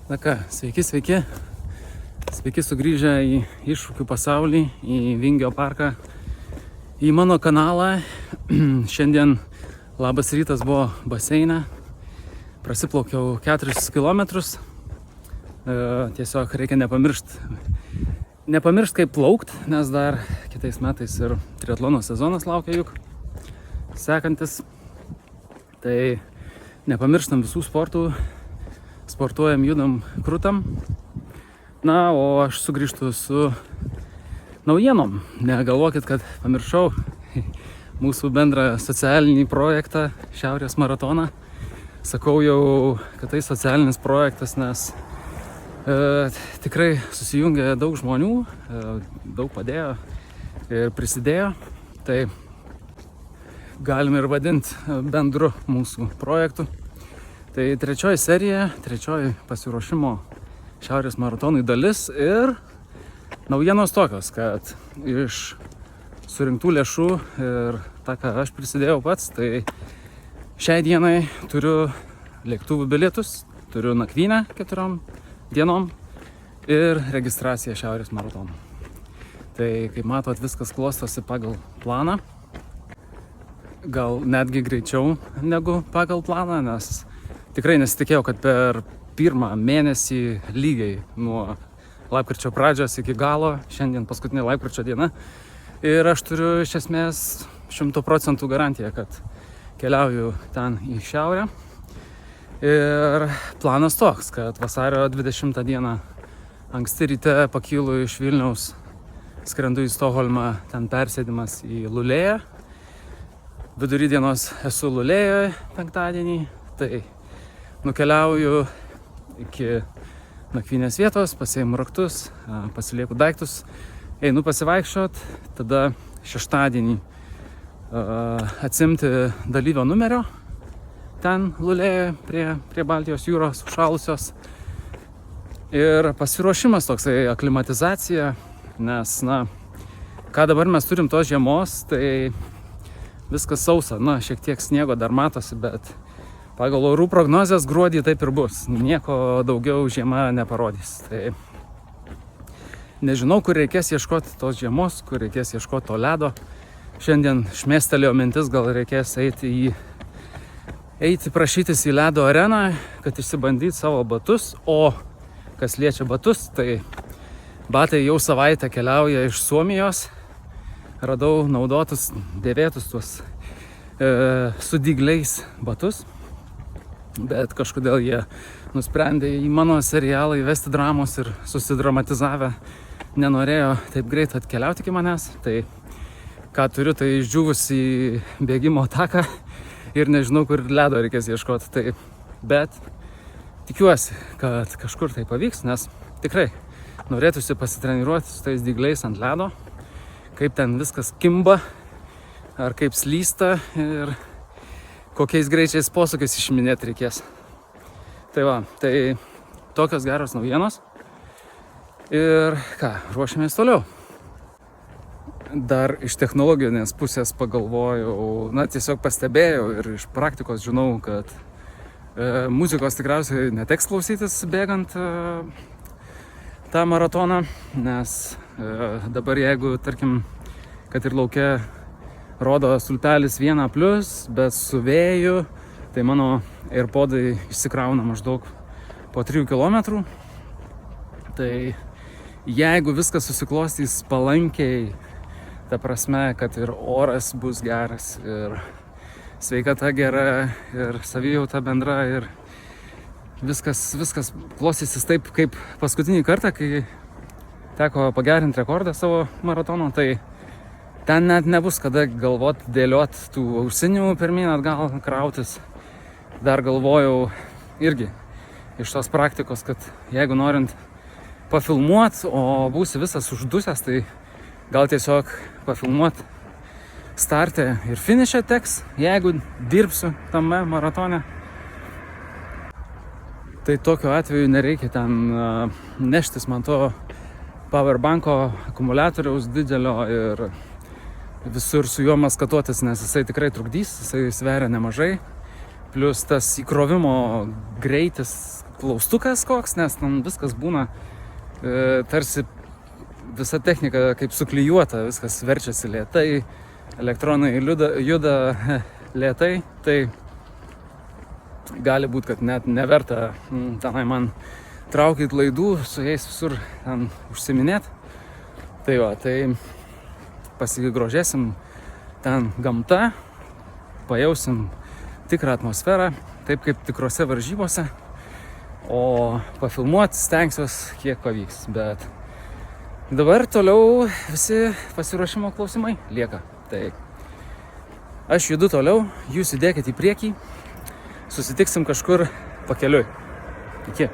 Na ką, sveiki sugrįžę į iššūkių pasaulį, į Vingio parką, į mano kanalą. Šiandien labas rytas buvo baseine, prasiplaukiau 4 kilometrus. Tiesiog reikia nepamiršt kaip plaukt, nes dar kitais metais ir triatlono sezonas laukia juk sekantis. Tai nepamirštam visų sportų, sportuojam, judam, krutam. Na, o aš sugrįžtu su naujienom. Negalvokit, kad pamiršau mūsų bendrą socialinį projektą Šiaurės maratoną. Sakau jau, kad tai socialinis projektas, nes tikrai susijungė daug žmonių, daug padėjo ir prisidėjo. Tai galim ir vadinti bendru mūsų projektu. Tai trečioji serija, trečioji pasiruošimo Šiaurės maratonui dalis ir naujienos tokios, kad iš surinktų lėšų ir tą, ką aš prisidėjau pats, tai šiai dienai turiu lėktuvų bilietus, turiu nakvynę 4 dienom ir registraciją Šiaurės maratonui. Tai kaip matot, viskas klostosi pagal planą, gal netgi greičiau negu pagal planą, nes tikrai nesitikėjau, kad per pirmą mėnesį lygiai nuo lapkričio pradžios iki galo, šiandien paskutinė lapkričio diena, ir aš turiu iš esmės 100% garantiją, kad keliauju ten į šiaurę. Ir planas toks, kad vasario 20 dieną anksti ryte pakylu iš Vilniaus, skrendu į Stokholmą, ten persėdimas į Lulėją. Vidury dienos esu Lulėjoje penktadienį, tai nukeliauju iki nakvynės vietos, pasiimu raktus, pasilieku daiktus, einu pasivaikščiot, tada šeštadienį atsimti dalyvio numerio ten Lulėjoje prie Baltijos jūros užšalusios. Ir pasiruošimas toksai, aklimatizacija, nes, ką dabar mes turim tos žiemos, tai viskas sausa, šiek tiek sniego dar matosi, bet pagal orų prognozes gruodį taip ir bus. Nieko daugiau žiema neparodys. Tai nežinau, kur reikės ieškoti tos žiemos, kur reikės ieškoti to ledo. Šiandien šmėstelėjo mintis, gal reikės eiti prašytis į ledo areną, kad išsibandyti savo batus. O kas liečia batus, tai batai jau savaitę keliauja iš Suomijos. Radau naudotus, dėvėtus tuos su dygliais batus. Bet kažkodėl jie nusprendė į mano serialą įvesti dramos ir susidramatizavę nenorėjo taip greit atkeliauti iki manęs. Tai ką turiu, tai išdžiūvusi bėgimo taką ir nežinau, kur ledo reikės ieškoti. Bet tikiuosi, kad kažkur tai pavyks, nes tikrai norėtųsi pasitreniruoti su tais dygliais ant ledo, kaip ten viskas kimba ar kaip slysta ir kokiais greičiais posūkiais išiminėti reikės. Tai tokios geros naujienos. Ir ką, ruošiamės toliau. Dar iš technologinės pusės pagalvojau, tiesiog pastebėjau ir iš praktikos žinau, kad muzikos tikriausiai neteks klausytis bėgant tą maratoną, nes dabar jeigu, tarkim, kad ir lauke rodo stulpelis 1+, bet su vėju, tai mano AirPodai išsikrauna maždaug po 3 kilometrų. Tai jeigu viskas susiklostys palankiai, ta prasme, kad ir oras bus geras, ir sveikata gera, ir savijauta bendra, ir viskas klostysis taip, kaip paskutinį kartą, kai teko pagerinti rekordą savo maratono, tai ten net nebus kada galvot, dėliot tų ausinių pirmyn atgal krautis. Dar galvojau irgi iš tos praktikos, kad jeigu norint pafilmuot, o būsi visas uždusęs, tai gal tiesiog pafilmuot starte ir finiše teks, jeigu dirbsiu tame maratone. Tai tokiu atveju nereikia ten neštis man to powerbanko akumuliatoriaus didelio ir visur su juo maskatuotis, nes jisai tikrai trukdys, jisai sveria nemažai. Plius tas įkrovimo greitis, klaustukas koks, nes ten viskas būna tarsi visa technika kaip suklijuota, viskas verčiasi lėtai, elektronai juda lėtai, tai gali būti, kad net neverta tenai man traukyti laidų, su jais visur ten užsiminėti. Tai va, tai pasigrožėsim ten gamta, pajausim tikrą atmosferą, taip kaip tikrose varžybose, o pafilmuoti stengsiuos kiek pavyks, bet dabar toliau visi pasiruošimo klausimai lieka. Tai aš judu toliau, jūs judėkit į priekį, susitiksim kažkur pakeliui. Iki.